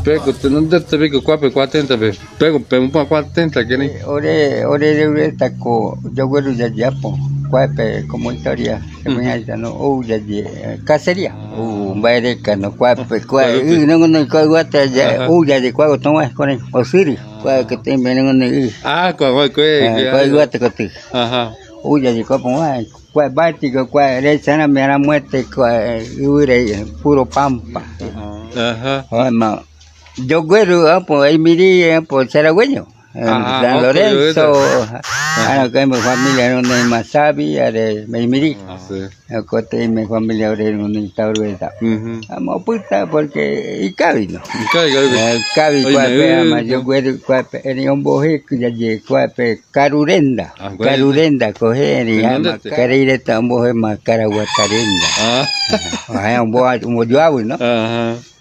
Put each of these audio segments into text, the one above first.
Pego, não deve ter pego 480, velho. Pego para 480, que nem. Ore tako jogoro jadi apa? Kuape komunitaria sebenarnya no jadi cacería. Baile no kuape no kuate ya jadi kuago toma con el osiri. Kuape que te menengon ni. Kuape kote. Ajá. Jadi kuape bati kuape resana mera muerte kuape ure puro pampa. Ajá. Jogoro apa miri apa Saragüeño. San Lorenzo, que mi familia era una Masabi, de Meimiri, que mi familia era una Taureta. Amo puta porque y cabi no. Cabi cuape ama yo cuape en un boje que ya llegó cuape Carurenda coge ni ama Carurenda un boje más Caraguatarenda. Un boje un boje no.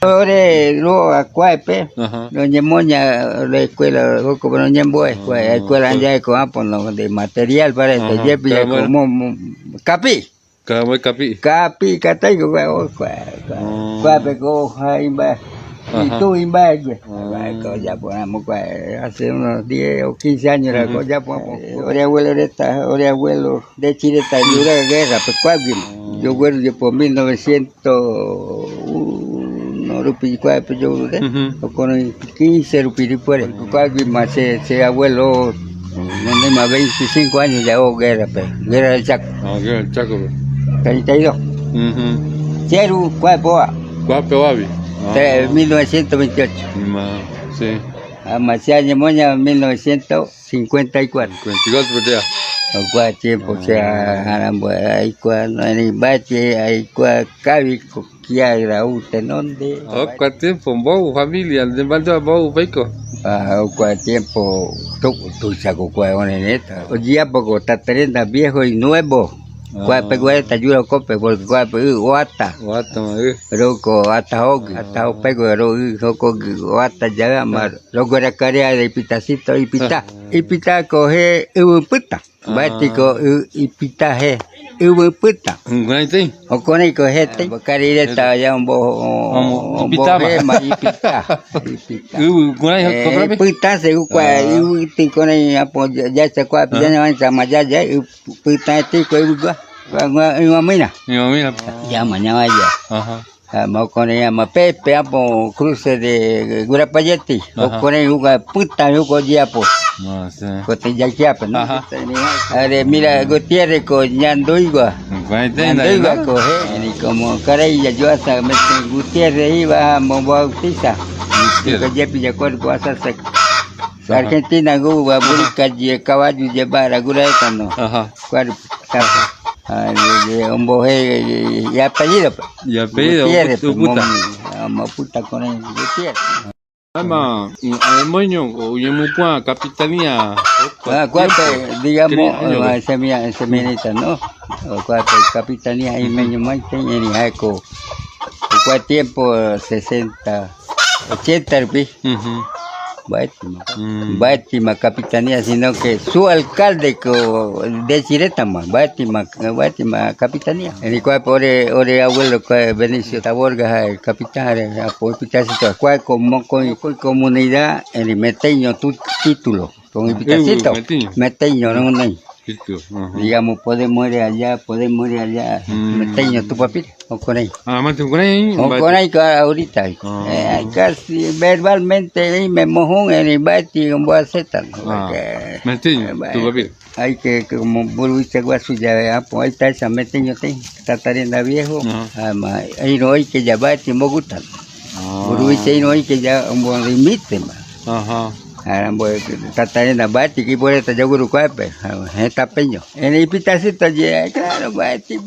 Ahora lo a cuape no ñemoña la escuela como no ñembo escuela ya con apono de material para este yepi como capi cataigo cuape co imba y tú imba ya ponemos hace unos 10 o 15 años la cosa ya ponemos ore abuelo de Chile está en la guerra pues cuape yo recuerdo yo por 1901 rupi cuape yo con 15 rupi por cuape más ese abuelo no más 25 años ya hubo guerra del Chaco. Guerra del Chaco. 32. Cero cuape 1928. Sí. Amacia Ñemoña 1954. 54 ya. Cuál tiempo sea Aramboa, hay cuál no hay bache, hay cuál cabi coquiagra utenonde. ¿Cuál tiempo vos familia de bando vos beco? Cuál tiempo tú saco cuál una neta. Hoy ya poco está treinta viejo y nuevo. Cuál pegó esta ayuda cope porque cuál pegó guata. Roco hasta pego roco guata ya mar. Roco era carea de pitacito y pita coge puta. Bático y pitaje puta. O con el cojete, carireta ya un bo gema y pita. Puta se cuál y con el ya se cuál ya no van a más ya puta tico y mamina. Ya mañana ya. Mau con ella ma Pepe apo cruce de Gurapayeti o con el puta yo con yapo. Cote ya chiapa no. Are mira Gutiérrez con Ñanduigua. Ñanduigua coge y como carilla yo hasta Gutiérrez iba a Bautista. Que ya pilla cuerpo hasta Argentina guba burica de caballo llevar a Gureta no. Cuerpo un boje y apellido. Y apellido, puta con el Gutiérrez. Ama, el moño, o yemupua, capitanía. Cuate, digamos, seminita, ¿no? Cuate, capitanía y meño maite, y en Jaco. ¿Cuál tiempo? 60, 80 rupias. Bátima capitanía, sino que su alcalde de Chiretama, Bátima capitanía. En el cual por el abuelo Benicio Taborga, el capitán, por pitacito, cual como con comunidad, en el meteño tu título, con el pitacito, meteño, no hay. Digamos, podemos ir allá, meteño tu papel, o con él. O con él ahorita. Casi verbalmente me mojó en el bati en Boaceta. Meteño, tu papel. Hay que, como Buruiche Guasu, ya, pues ahí está esa meteño, está tariendo viejo. Ahí no hay que ya bati en Bogotá. Buruiche ahí no hay que ya un buen límite. Arambo tatarena bati que por esta yo guru cuape está peño en el pitacito ya claro bati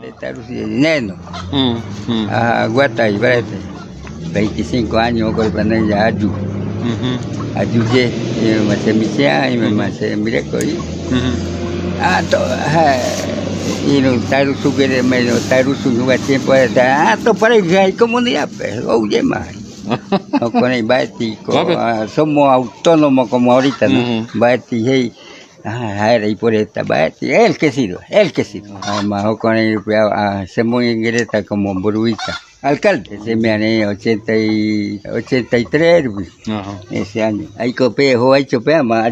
de tarusi neno guata y brete 25 años con panella aju je me se misia y me se mire coi to y no tarusu que me tarusu no tiempo to para el comunidad oye más. O con el Bático, somos autónomos como ahorita, ¿no? Bati, hey, y por esta Bati, el que sirve. Además, con el hacemos en Greta como Buruita. alcalde, se me han 83 pues, ese año. Ahí copé, ha hecho pea, más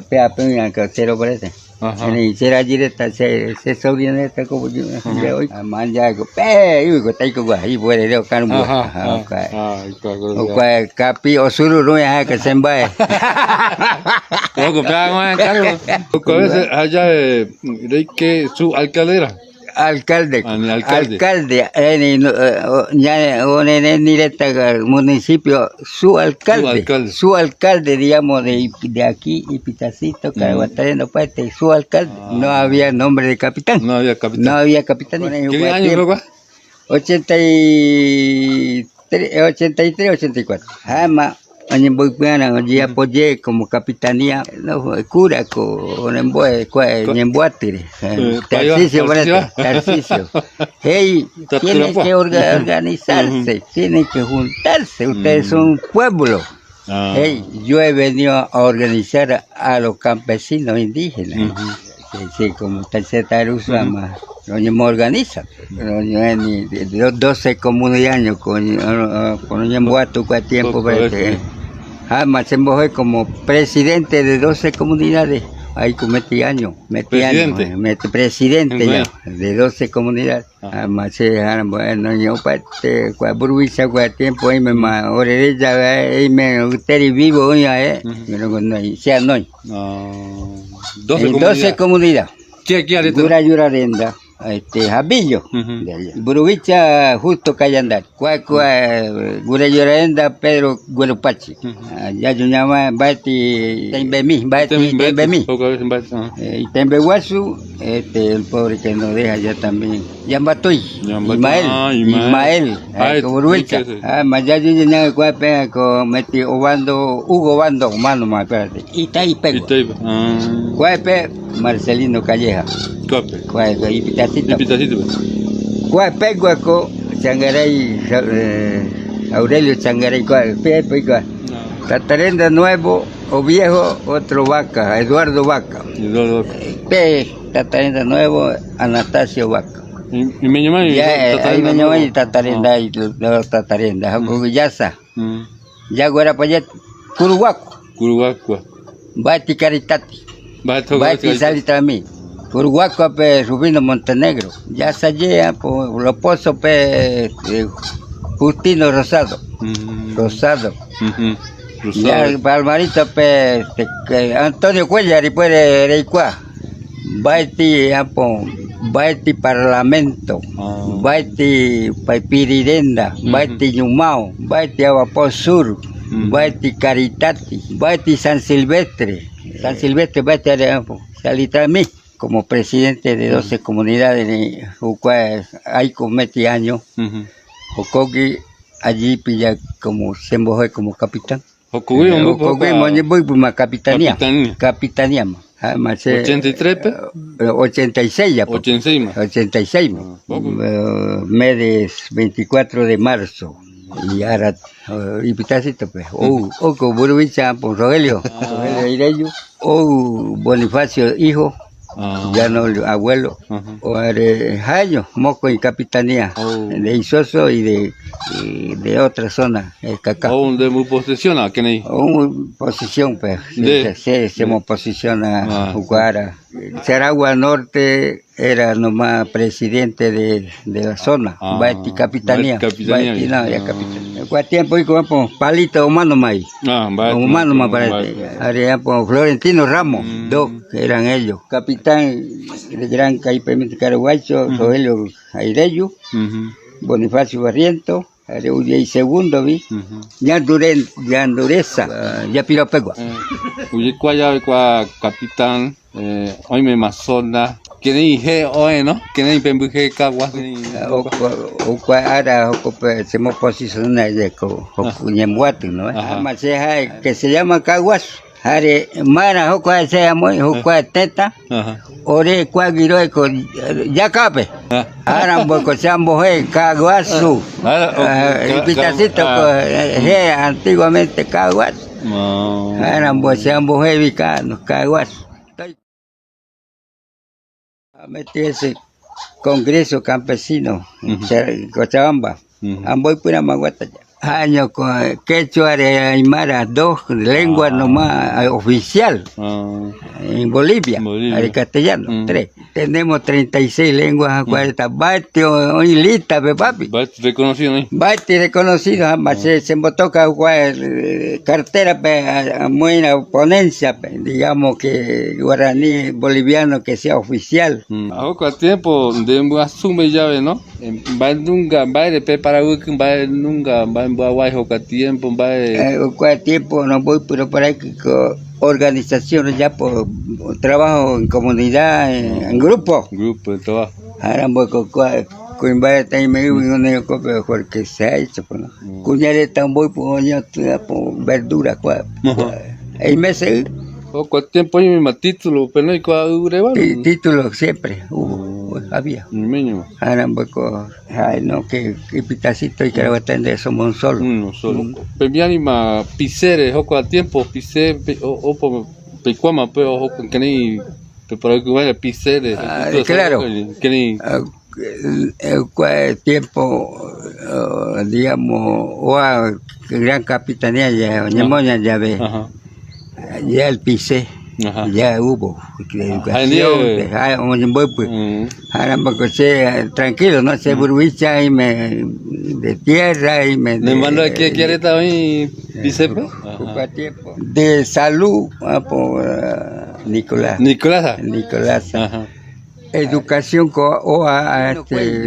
pea peña que cero parece. En el será directa se sobrina esta como yo de hoy. Manja pe, y que tai ko ahí puede de kan bu. O capi o suru no ya que se embae. O que pea más cargo. O allá de que su alcaldera. Alcalde, ya ni directa municipio, su alcalde, digamos, de aquí, y Pitacito, Caraguatareno, Pate, su alcalde, no había nombre de capitán. No había capitán. ¿Qué año luego? 83, 84. Jamás. Allí apoyé como capitanía, no, cura con Ñembuatire, Tarcisio. Hey, tienen que organizarse, tienen que juntarse, ustedes son un pueblo. Hey, yo he venido a organizar a los campesinos indígenas, sí, como tercera Rusama. No me organiza, no 12 comunidades con Ñembuatu que tiempo jamás se mojé como presidente de 12 comunidades. Ahí con presidente ya, de 12 comunidades. Jamás se bueno, yo parte, burbuisa, tiempo, ahí me orilla, ahí me usted vivo, yo no sea no. 12 comunidades. Gura Yurarenda. Jabillo, Burubicha justo Cayandar, Gura Llorenda, Pedro Guerupachi, ya yo llama Bati Tembemi, Tembeguasu, el pobre que nos deja ya también, Yambatoy, Ismael, Burubicha, ya yo llené el con Meti Hugo Bando, mano más, espérate, Itaipego, Marcelino Calleja. Ipitacito. Pego Changaray, Aurelio Changaray, Tatarenda nuevo o viejo, otro Vaca, Eduardo Vaca. Tatarenda nuevo, Anastasio Vaca. Y me llaman y Tatarenda y los Tatarenda, Yasa. Ya guara para allá, Curuguaco. Bati Caritati. Bati Salitramí. Uruguaco Rubino Montenegro, ya sallea por los pozos Justino Rosado, ya Palmarito Antonio Cuellar y puede Reicua, Baiti Parlamento, Baiti Paipirirenda, Baiti Yumao, Baiti Aguapó Sur, Baiti Caritati, Baiti San Silvestre, Baiti Salitramí. Como presidente de 12 comunidades, hay como 20 años, Okogi allí pilla como se embojó como capitán. Okogi voy por una capitanía. 83, 86 ya. 86. Mes de 24 de marzo. Y ahora, y pitacito pues, Oco Burubicha, por Rogelio Ireyo, Bonifacio, hijo. Ya no abuelo, o Jayo, Moco y Capitanía, de Isoso y de otra zona, Cacao. ¿O de mu posesión quién hay? Posición, pues, se posiciona Uguara. Saragua Norte era nomás presidente de la zona, Baiti Capitanía. Baiti, no, ya Capitanía. ¿Cuál tiempo y como palito humano más? Humano más parece. Haría por Florentino Ramos, dos eran ellos. Capitán de Gran Caipemite Caraguacho, Rogelio Aireyo, Bonifacio Barriento. Y segundo vi, ya Dureza, ya Piropegua. Uy, ¿cuál capitán? Hoy me mazona. ¿Quién dije hoy, no? ¿Quién dije pembuje cagua? O cuál ahora se me posiciona de Ñembuatu, ¿no? Que se llama Caguas. Are mara hokwa se llama hokwa teta. Ore kwa giro con ya cape. Ahora porque se han boje Caguasu. El pitacito antiguamente Caguas. Ahora pues se han boje Caguas. A meterse Congreso Campesino, Cochabamba. Amboy pura maguata. Año con quechua de aymara, 2 lenguas nomás oficial en Bolivia, el castellano, 3. Tenemos 36 lenguas, 40 baiti o ilita, papi. Baiti reconocido, ¿no? Baiti reconocido, jamás se me toca cartera, buena ponencia, digamos que guaraní boliviano que sea oficial. A poco tiempo de asume llave, ¿no? Va nunca, va de para va nunca, va Guay, tiempo, tiempo no voy, pero por ahí organizaciones ya por trabajo en comunidad, en grupo. Grupo de trabajo. Ahora voy con varias también me porque se ha hecho, pues, ¿no? Cuñare tamboy por verdura, ahí me sé. Poco tiempo y mismo título, pero no hay que título siempre había. Mínimo. Ahora no que pitacito y que va a atender somos un solo. Uno solo. Pero mi anima pisere, joco a tiempo pisere o por pecuama, pero ojo que ni para que vaya pisere. Claro. Que ni tiempo digamos o gran capitanía ya ñamoña ya ve. Ya el pisé, ya hubo educación, ahora tranquilo, no se burbuicha y de tierra y me mandó aquí quiere también pisé de salud por Nicolás. Ajá. Educación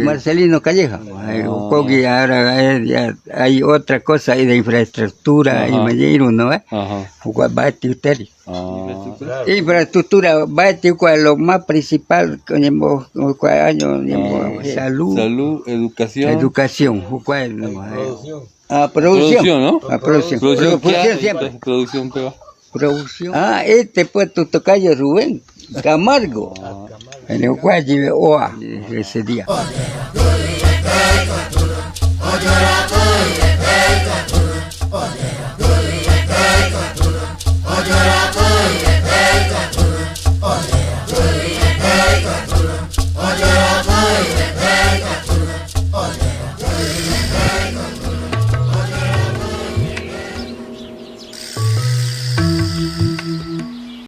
Marcelino Calleja. Ahora hay otra cosa ahí de infraestructura y mayor, ¿no? Infraestructura, lo más principal, salud, educación. Producción, ¿no? Producción siempre. Producción. Pues tu tocayo Rubén Camargo. En el cual llevé OA ese día.